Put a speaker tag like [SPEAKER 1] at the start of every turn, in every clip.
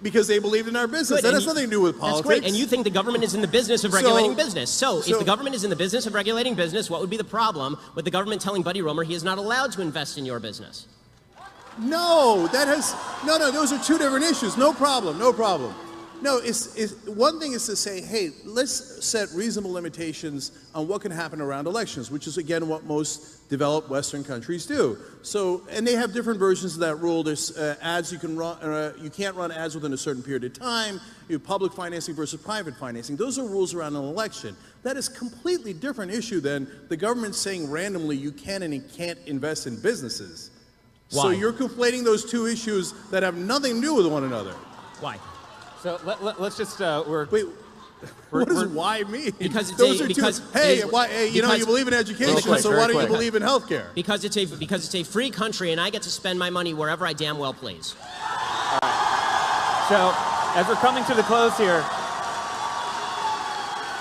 [SPEAKER 1] because they believed in our business.
[SPEAKER 2] Good.
[SPEAKER 1] That has nothing to do with politics.
[SPEAKER 2] That's great. And you think the government is in the business of regulating business. So if the government is in the business of regulating business, what would be the problem with the government telling Buddy Roemer he is not allowed to invest in your business?
[SPEAKER 1] No, those are two different issues. No problem. No, one thing is to say, hey, let's set reasonable limitations on what can happen around elections, which is, again, what most developed Western countries do. So, and they have different versions of that rule. There's ads you can run, you can't run ads within a certain period of time. You have public financing versus private financing. Those are rules around an election. That is a completely different issue than the government saying randomly you can and you can't invest in businesses.
[SPEAKER 2] Why?
[SPEAKER 1] So you're conflating those two issues that have nothing to do with one another.
[SPEAKER 2] Why?
[SPEAKER 3] So let's just
[SPEAKER 1] wait. What does "why" mean?
[SPEAKER 2] Because it's
[SPEAKER 1] those
[SPEAKER 2] a,
[SPEAKER 1] are
[SPEAKER 2] because
[SPEAKER 1] two. Hey, you know you believe in education, so why don't you believe in healthcare?
[SPEAKER 2] Because it's a free country, and I get to spend my money wherever I damn well please.
[SPEAKER 3] All right. So as we're coming to the close here,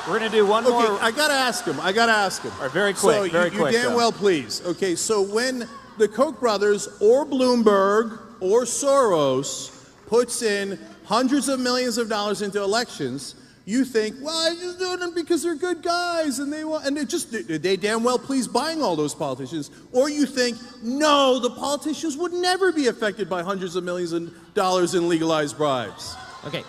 [SPEAKER 3] we're going to do one more.
[SPEAKER 1] I gotta ask him. All
[SPEAKER 3] right, very quick.
[SPEAKER 1] So you damn well please. Okay, so when the Koch brothers or Bloomberg or Soros puts in hundreds of millions of dollars into elections, you think, well, I just do them because they're good guys and they damn well please buying all those politicians. Or you think, no, the politicians would never be affected by hundreds of millions of dollars in legalized bribes.
[SPEAKER 2] Okay.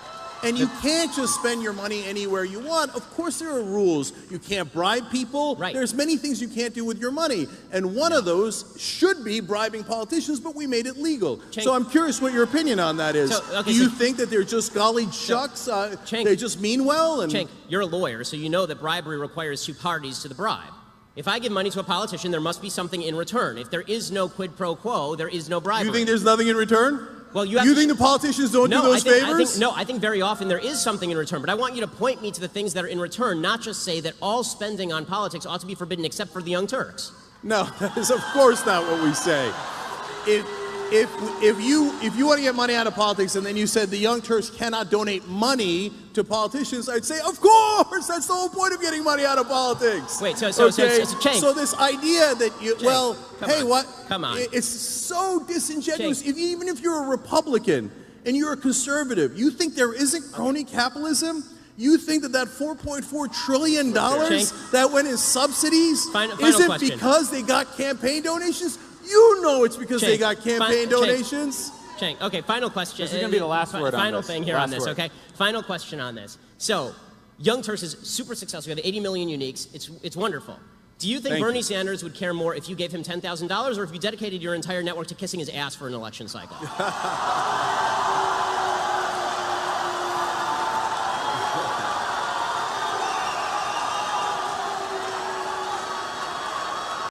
[SPEAKER 1] And you can't just spend your money anywhere you want. Of course there are rules. You can't bribe people.
[SPEAKER 2] Right.
[SPEAKER 1] There's many things you can't do with your money. And one of those should be bribing politicians, but we made it legal.
[SPEAKER 2] Cenk,
[SPEAKER 1] so I'm curious what your opinion on that is. Do you think that they're just golly shucks, they just mean well? And
[SPEAKER 2] Cenk, you're a lawyer, so you know that bribery requires two parties to the bribe. If I give money to a politician, there must be something in return. If there is no quid pro quo, there is no bribery.
[SPEAKER 1] You think there's nothing in return?
[SPEAKER 2] Well,
[SPEAKER 1] you think the politicians don't do those favors?
[SPEAKER 2] I think very often there is something in return, but I want you to point me to the things that are in return, not just say that all spending on politics ought to be forbidden except for the Young Turks.
[SPEAKER 1] No, that is of course not what we say. If you want to get money out of politics and then you said the Young Turks cannot donate money to politicians, I'd say, of course, that's the whole point of getting money out of politics.
[SPEAKER 2] Wait, so Cenk.
[SPEAKER 1] So this idea that you,
[SPEAKER 2] Cenk,
[SPEAKER 1] well, hey,
[SPEAKER 2] on.
[SPEAKER 1] what?
[SPEAKER 2] Come on.
[SPEAKER 1] It's so disingenuous.
[SPEAKER 2] Cenk.
[SPEAKER 1] Even if you're a Republican and you're a conservative, you think there isn't crony capitalism? You think that $4.4 trillion that went in subsidies isn't
[SPEAKER 2] question.
[SPEAKER 1] because they got campaign donations? You know it's because they got campaign donations.
[SPEAKER 2] Cenk, okay, final question.
[SPEAKER 3] This is going to be the last word on this.
[SPEAKER 2] Final thing here on this,
[SPEAKER 3] word.
[SPEAKER 2] okay? Final question on this. So, Young Turks is super successful. We have 80 million uniques. It's wonderful. Do you think Bernie Sanders would care more if you gave him $10,000 or if you dedicated your entire network to kissing his ass for an election cycle?